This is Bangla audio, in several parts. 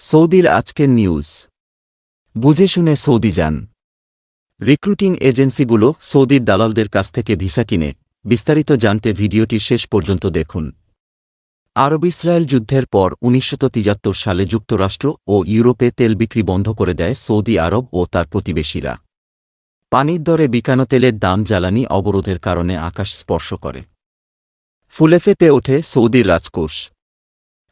সৌদির আজকের নিউজ বুঝে শুনে সৌদি যান। রিক্রুটিং এজেন্সিগুলো সৌদির দালালদের কাছ থেকে ভিসা কিনে। বিস্তারিত জানতে ভিডিওটি শেষ পর্যন্ত দেখুন। আরব ইসরায়েল যুদ্ধের পর ১৯৭৩ সালে যুক্তরাষ্ট্র ও ইউরোপে তেল বিক্রি বন্ধ করে দেয় সৌদি আরব ও তার প্রতিবেশীরা। পানির দরে বিকানো তেলের দাম জ্বালানি অবরোধের কারণে আকাশ স্পর্শ করে। ফুলে ফেঁপে ওঠে সৌদির রাজকোষ।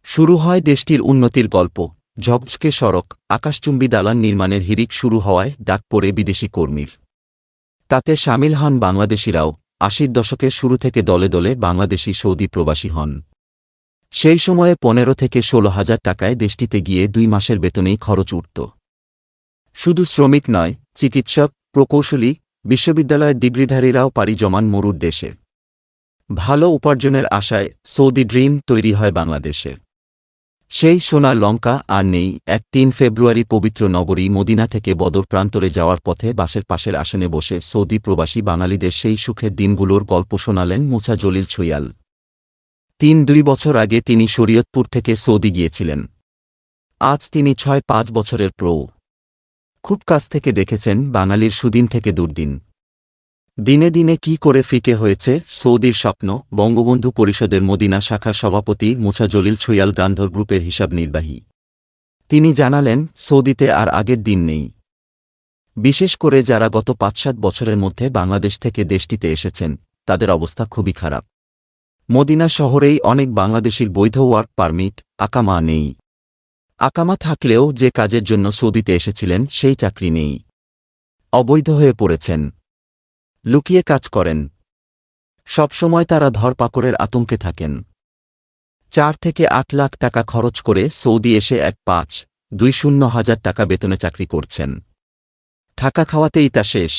শুরু হয় দেশটির উন্নতির গল্প। ঝকঝকে সড়ক, আকাশচুম্বী দালান নির্মাণের হিড়িক শুরু হওয়ায় ডাক পড়ে বিদেশি কর্মীর। তাতে সামিল হন বাংলাদেশিরাও। ৮০ দশকের শুরু থেকে দলে দলে বাংলাদেশি সৌদি প্রবাসী হন। সেই সময়ে ১৫ থেকে ১৬,০০০ টাকায় দেশটিতে গিয়ে ২ মাসের বেতনেই খরচ উঠত। শুধু শ্রমিক নয়, চিকিৎসক, প্রকৌশলী, বিশ্ববিদ্যালয়ের ডিগ্রিধারীরাও পাড়ি জমান মরুর দেশে। ভালো উপার্জনের আশায় সৌদি ড্রিম তৈরি হয় বাংলাদেশে। সেই সোনার লঙ্কা আর নেই। ৩ ফেব্রুয়ারি পবিত্র নগরী মদিনা থেকে বদর প্রান্তরে যাওয়ার পথে বাসের পাশের আসনে বসে সৌদি প্রবাসী বাঙালিদের সেই সুখের দিনগুলোর গল্প শোনালেন মুসা জলিল ছুইয়াল। ২ বছর আগে তিনি শরীয়তপুর থেকে সৌদি গিয়েছিলেন। আজ তিনি ৬-৫ বছরের প্রো। খুব কাছ থেকে দেখেছেন বাঙালির সুদিন থেকে দুর্দিন। দিনে দিনে কি করে ফিকে হয়েছে সৌদির স্বপ্ন। বঙ্গবন্ধু পরিষদের মদিনা শাখার সভাপতি মুসা জলিল ছুইয়াল গান্ধর গ্রুপের হিসাব নির্বাহী। তিনি জানালেন, সৌদিতে আর আগের দিন নেই। বিশেষ করে যারা গত ৫-৭ বছরের মধ্যে বাংলাদেশ থেকে দেশটিতে এসেছেন, তাদের অবস্থা খুবই খারাপ। মদিনা শহরেই অনেক বাংলাদেশির বৈধ ওয়ার্ক পারমিট, আকামা নেই। আকামা থাকলেও যে কাজের জন্য সৌদিতে এসেছিলেন সেই চাকরি নেই। অবৈধ হয়ে পড়েছেন। লুকিয়ে কাজ করেন। সবসময় তারা ধরপাকড়ের আতঙ্কে থাকেন। ৪ থেকে ৮ লাখ টাকা খরচ করে সৌদি এসে ১,৫,২,০০,০০০ টাকা বেতনে চাকরি করছেন। থাকা খাওয়াতেই তা শেষ।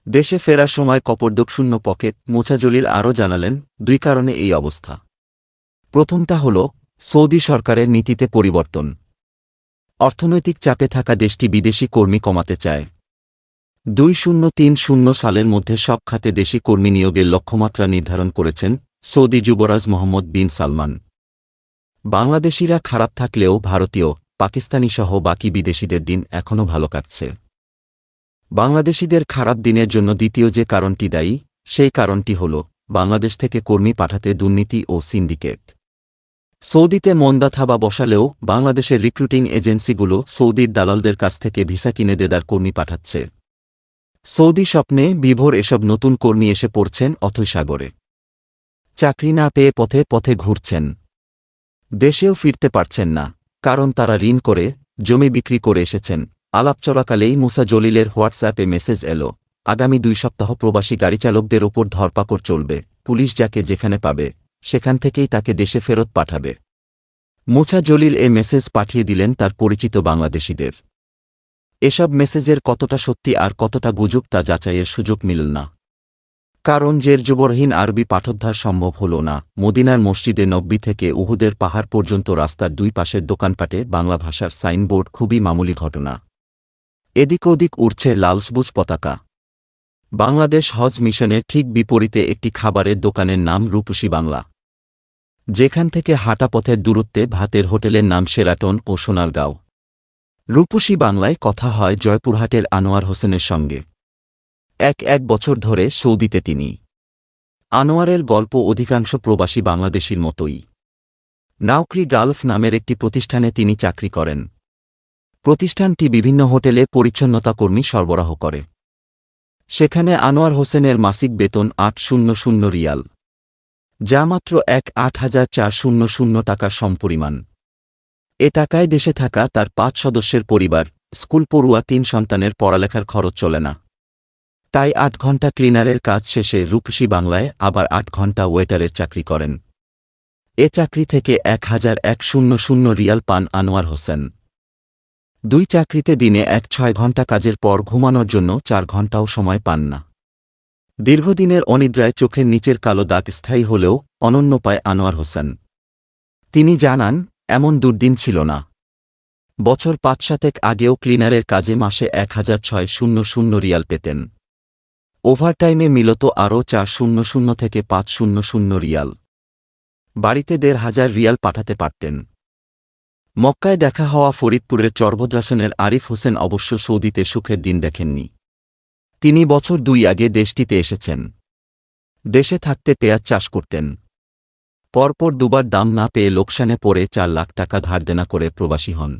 দেশে ফেরার সময় কপর্দকশূন্য পকেট। মুসা জলিল আরও জানালেন, ২ কারণে এই অবস্থা। প্রথমটা হল সৌদি সরকারের নীতিতে পরিবর্তন। অর্থনৈতিক চাপে থাকা দেশটি বিদেশি কর্মী কমাতে চায়। ২০৩০ সালের মধ্যে সব খাতে দেশি কর্মী নিয়োগের লক্ষ্যমাত্রা নির্ধারণ করেছেন সৌদি যুবরাজ মোহাম্মদ বিন সালমান। বাংলাদেশিরা খারাপ থাকলেও ভারতীয়, পাকিস্তানিসহ বাকি বিদেশিদের দিন এখনও ভালো কাটছে। বাংলাদেশিদের খারাপ দিনের জন্য দ্বিতীয় যে কারণটি দায়ী, সেই কারণটি হল বাংলাদেশ থেকে কর্মী পাঠাতে দুর্নীতি ও সিন্ডিকেট। সৌদিতে মন্দা থাবা বসালেও বাংলাদেশের রিক্রুটিং এজেন্সিগুলো সৌদির দালালদের কাছ থেকে ভিসা কিনে দেদার কর্মী পাঠাচ্ছে। সৌদি স্বপ্নে বিভোর এসব নতুন কর্মী এসে পড়ছেন অথৈ সাগরে। চাকরি না পেয়ে পথে পথে ঘুরছেন। দেশেও ফিরতে পারছেন না, কারণ তারা ঋণ করে, জমি বিক্রি করে এসেছেন। আলাপ চলাকালেই মুসা জলিলের হোয়াটসঅ্যাপে মেসেজ এলো, আগামী ২ সপ্তাহ প্রবাসী গাড়িচালকদের ওপর ধরপাকড় চলবে। পুলিশ যাকে যেখানে পাবে সেখান থেকেই তাকে দেশে ফেরত পাঠাবে। মুসা জলিল এ মেসেজ পাঠিয়ে দিলেন তার পরিচিত বাংলাদেশিদের। এসব মেসেজের কতটা সত্যি আর কতটা গুজব তা যাচাইয়ের সুযোগ মিলল না। কারণ জেরজবরহীন আরবি পাঠোদ্ধার সম্ভব হল না। মদিনার মসজিদে নববী থেকে উহুদের পাহাড় পর্যন্ত রাস্তার ২ পাশের দোকানপাটে বাংলা ভাষার সাইনবোর্ড খুবই মামুলি ঘটনা। এদিক ওদিক উড়ছে লাল সবুজ পতাকা। বাংলাদেশ হজ মিশনের ঠিক বিপরীতে একটি খাবারের দোকানের নাম রূপসী বাংলা, যেখান থেকে হাঁটা পথের দূরত্বে ভাতের হোটেলের নাম শেরাটন ও সোনারগাঁও। রূপসী বাংলায় কথা হয় জয়পুরহাটের আনোয়ার হোসেনের সঙ্গে। এক বছর ধরে সৌদিতে তিনি। আনোয়ারের গল্প অধিকাংশ প্রবাসী বাংলাদেশির মতোই। নাউকরি গালফ নামের একটি প্রতিষ্ঠানে তিনি চাকরি করেন। প্রতিষ্ঠানটি বিভিন্ন হোটেলে পরিচ্ছন্নতা কর্মী সরবরাহ করে। সেখানে আনোয়ার হোসেনের মাসিক বেতন ৮০০ রিয়াল, যা মাত্র ১,৮৪০০ টাকার সমপরিমাণ। এ টাকায় দেশে থাকা তার ৫ সদস্যের পরিবার, স্কুল পড়ুয়া ৩ সন্তানের পড়ালেখার খরচ চলে না। তাই ৮ ঘণ্টা ক্লিনারের কাজ শেষে রূপসী বাংলায় আবার ৮ ঘণ্টা ওয়েটারের চাকরি করেন। এ চাকরি থেকে ১,১০০ রিয়াল পান আনোয়ার হোসেন। ২ চাকরিতে দিনে ৬ ঘণ্টা কাজের পর ঘুমানোর জন্য ৪ ঘণ্টাও সময় পান না। দীর্ঘদিনের অনিদ্রায় চোখের নিচের কালো দাগ স্থায়ী হলেও অনন্য পায় আনোয়ার হোসেন। তিনি জানান, এমন দুর্দিন ছিল না। বছর ৫-৭ আগেও ক্লিনারের কাজে মাসে ১,৬০০ রিয়াল পেতেন। ওভারটাইমে মিলত আরও ৪০০ থেকে ৫০০ রিয়াল। বাড়িতে ১,৫০০ রিয়াল পাঠাতে পারতেন। মক্কায় দেখা হওয়া ফরিদপুরের চরভদ্রাসনের আরিফ হোসেন অবশ্য সৌদিতে সুখের দিন দেখেননি। তিনি বছর 2 আগে দেশটিতে এসেছেন। দেশে থাকতে পেঁয়াজ চাষ করতেন। পরপর দুবার দাম না পেয়ে লোকসানে পড়ে 4 লাখ টাকা ধার দেনা করে প্রবাসী হন।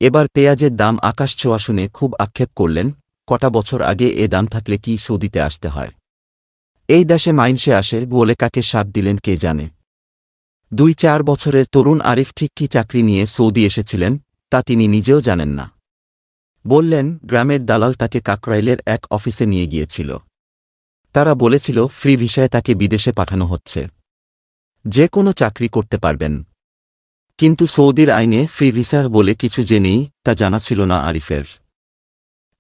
এবার পেঁয়াজের দাম আকাশ ছোঁয়া শুনে খুব আক্ষেপ করলেন, কটা বছর আগে এ দাম থাকলে কি সৌদিতে আসতে হয়? এই দেশে মাইনসে আসে বলে কাকে সাথ দিলেন কে জানে। 2-4 বছরের তরুণ আরিফ ঠিক কী চাকরি নিয়ে সৌদি এসেছিলেন তা তিনি নিজেও জানেন না। বললেন, গ্রামের দালাল তাকে কাকরাইলের এক অফিসে নিয়ে গিয়েছিল। তারা বলেছিল ফ্রি ভিসায় তাকে বিদেশে পাঠানো হচ্ছে, যে কোনো চাকরি করতে পারবেন। কিন্তু সৌদির আইনে ফ্রি ভিসা বলে কিছু যে নেই তা জানা ছিল না আরিফের।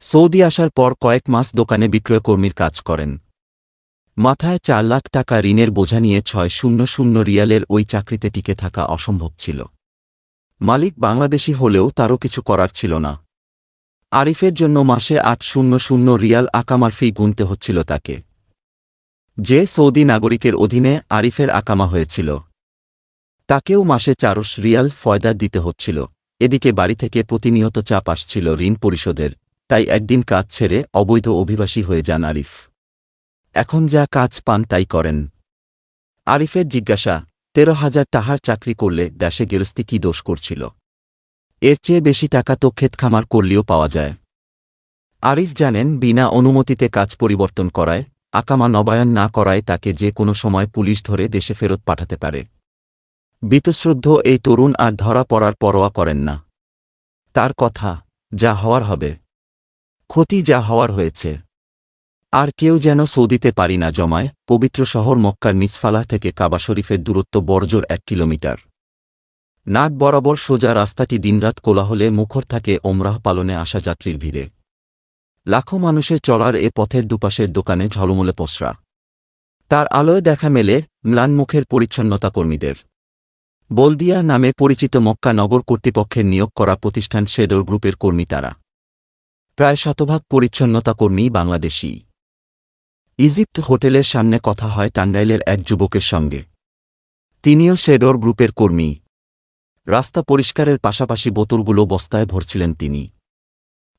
সৌদি আসার পর কয়েক মাস দোকানে বিক্রয়কর্মীর কাজ করেন। মাথায় 4 লাখ টাকা ঋণের বোঝা নিয়ে 600 রিয়ালের ওই চাকরিতে টিকে থাকা অসম্ভব ছিল। মালিক বাংলাদেশি হলেও তারও কিছু করার ছিল না। আরিফের জন্য মাসে 800 রিয়াল আকামার ফি গুনতে হচ্ছিল তাকে, যে সৌদি নাগরিকের অধীনে আরিফের আকামা হয়েছিল। তাকেও মাসে 400 রিয়াল ফয়দা দিতে হচ্ছিল। এদিকে বাড়ি থেকে প্রতিনিয়ত চাপ আসছিল ঋণ পরিশোধের, তাই একদিন কাজ ছেড়ে অবৈধ অভিবাসী হয়ে যান আরিফ। এখন যা কাজ পান তাই করেন। আরিফের জিজ্ঞাসা, 13,000 টাকার চাকরি করলে দেশে গেরস্তি কি দোষ করছিল? এর চেয়ে বেশি টাকা তো ক্ষেত খামার করলেও পাওয়া যায়। আরিফ জানেন, বিনা অনুমতিতে কাজ পরিবর্তন করায়, আকামা নবায়ন না করায় তাকে যে কোনো সময় পুলিশ ধরে দেশে ফেরত পাঠাতে পারে। বীতশ্রদ্ধ এই তরুণ আর ধরা পড়ার পরোয়া করেন না। তার কথা, যা হওয়ার হবে। ক্ষতি যা হওয়ার হয়েছে। আর কেউ যেন সৌদিতে পারি না জমায়। পবিত্র শহর মক্কার মিসফালাহ থেকে কাবা শরীফের দূরত্ব বড়জোর 1 কিলোমিটার। নাক বরাবর সোজা রাস্তাটি দিনরাত কোলাহলে মুখর থাকে ওমরাহ পালনে আসা যাত্রীর ভিড়ে। লাখো মানুষের চলার এ পথের দুপাশের দোকানে ঝলমলে পসরা। তার আলোয় দেখা মেলে ম্লান মুখের পরিচ্ছন্নতা কর্মীদের। বলদিয়া নামে পরিচিত মক্কা নগর কর্তৃপক্ষের নিয়োগ করা প্রতিষ্ঠান শেডর গ্রুপের কর্মী তারা। প্রায় শতভাগ পরিচ্ছন্নতা কর্মী বাংলাদেশী। ইজিপ্ট হোটেলের সামনে কথা হয় টাঙ্গাইলের এক যুবকের সঙ্গে। তিনিও শেডর গ্রুপের কর্মী। রাস্তা পরিষ্কারের পাশাপাশি বোতলগুলো বস্তায় ভরছিলেন তিনি।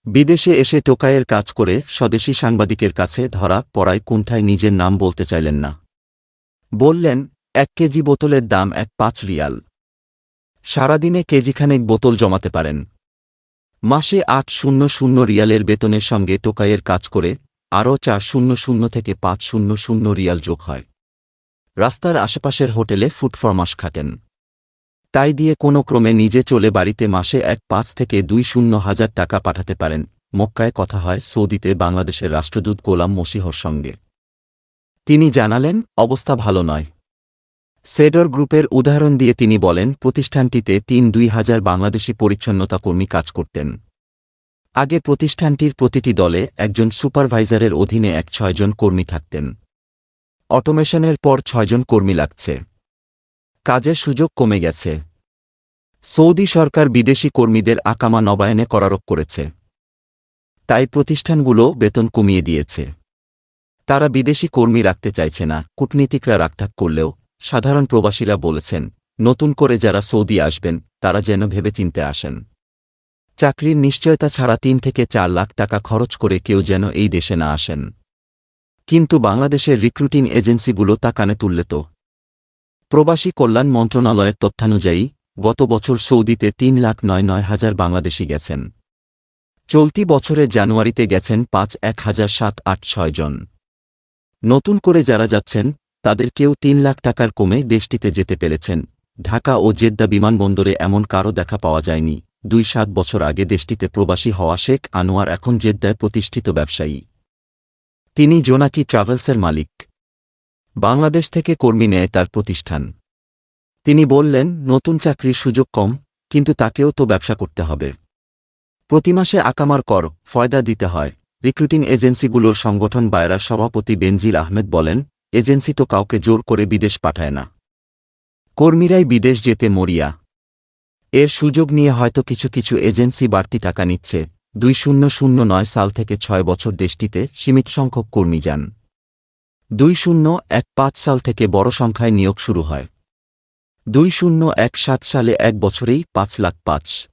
বিদেশে এসে টোকাইয়ের কাজ করে স্বদেশী সাংবাদিকের কাছে ধরা পড়ায় কুণ্ঠায় নিজের নাম বলতে চাইলেন না। বললেন, 1 কেজি বোতলের দাম 5 রিয়াল। সারাদিনে কেজিখানেক বোতল জমাতে পারেন। মাসে 800 রিয়ালের বেতনের সঙ্গে টোকাইয়ের কাজ করে আরও 400 থেকে 500 রিয়াল যোগ হয়। রাস্তার আশেপাশের হোটেলে ফুড ফরমাশ খাটেন। তাই দিয়ে কোনো ক্রমে নিজে চলে বাড়িতে মাসে 1.5 থেকে 2 হাজার টাকা পাঠাতে পারেন। মক্কায় কথা হয় সৌদিতে বাংলাদেশের রাষ্ট্রদূত গোলাম মসিহর সঙ্গে। তিনি জানালেন, অবস্থা ভালো নয়। শেডর গ্রুপের উদাহরণ দিয়ে তিনি বলেন, প্রতিষ্ঠানটিতে 3-2 হাজার বাংলাদেশি পরিচ্ছন্নতা কর্মী কাজ করতেন। আগে প্রতিষ্ঠানটির প্রতিটি দলে একজন সুপারভাইজারের অধীনে 6 জন কর্মী থাকতেন। অটোমেশনের পর 6 জন কর্মী লাগছে। কাজের সুযোগ কমে গেছে। সৌদি সরকার বিদেশি কর্মীদের আকামা নবায়নে করারোপ করেছে। তাই প্রতিষ্ঠানগুলো বেতন কমিয়ে দিয়েছে। তারা বিদেশি কর্মী রাখতে চাইছে না। কূটনীতিকরা রাগঢাক করলেও সাধারণ প্রবাসীরা বলেছেন, নতুন করে যারা সৌদি আসবেন তারা যেন ভেবেচিন্তে আসেন। চাকরির নিশ্চয়তা ছাড়া 3 থেকে 4 লাখ টাকা খরচ করে কেউ যেন এই দেশে না আসেন। কিন্তু বাংলাদেশের রিক্রুটিং এজেন্সিগুলো তা কানে তুললে তো। প্রবাসী কল্যাণ মন্ত্রণালয়ের তথ্যানুযায়ী গত বছর সৌদিতে 3,09,900 বাংলাদেশি গেছেন। চলতি বছরের জানুয়ারিতে গেছেন 5,1,786 জন। নতুন করে যারা যাচ্ছেন তাদের কেউ 3 লাখ টাকার কমে দেশটিতে যেতে পেরেছেন। ঢাকা ও জেদ্দা বিমানবন্দরে এমন কারও দেখা পাওয়া যায়নি। 2-7 বছর আগে দেশটিতে প্রবাসী হওয়া শেখ আনোয়ার এখন জেদ্দায় প্রতিষ্ঠিত ব্যবসায়ী। তিনি জোনাকি ট্রাভেলসের মালিক। বাংলাদেশ থেকে কর্মী নেয় তার প্রতিষ্ঠান। তিনি বললেন, নতুন চাকরির সুযোগ কম, কিন্তু তাকেও তো ব্যবসা করতে হবে। প্রতি মাসে আকামার কর ফয়দা দিতে হয়। রিক্রুটিং এজেন্সিগুলোর সংগঠন বায়রার সভাপতি বেনজির আহমেদ বলেন, এজেন্সি তো কাউকে জোর করে বিদেশ পাঠায় না। কর্মীরাই বিদেশ যেতে মরিয়া। এর সুযোগ নিয়ে হয়তো কিছু কিছু এজেন্সি বাড়তি টাকা নিচ্ছে। 2009 সাল থেকে 6 বছর দেশটিতে সীমিত সংখ্যক কর্মী যান। 2015 সাল থেকে বড় সংখ্যায় নিয়োগ শুরু হয়। 2017 সালে এক বছরেই 5,05,000